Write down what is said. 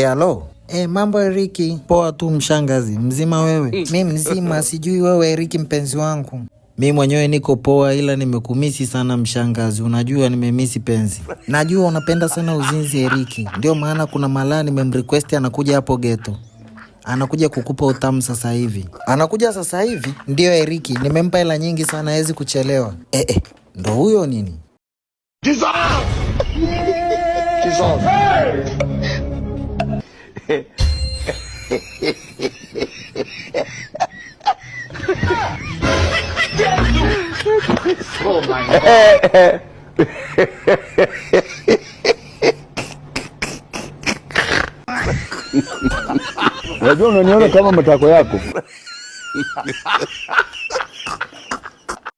Halo. Mambo Eriki. Poa tu mshangazi. Mzima wewe? Mimi mzima, sijui wewe Eriki mpenzi wangu. Mimi mwenyewe niko poa, ila nimekumisi sana mshangazi. Unajua nimemisi penzi. Najua unapenda sana uzinzi Eriki. Ndio maana kuna malaa nimemrequest anakuja hapo ghetto. Anakuja kukupa utamu sasa hivi. Anakuja sasa hivi? Ndio Eriki, nimempa hela nyingi sana, hawezi kuchelewa. Ndo huyo nini? Oh my God. Unajua unaniona kama matako yako.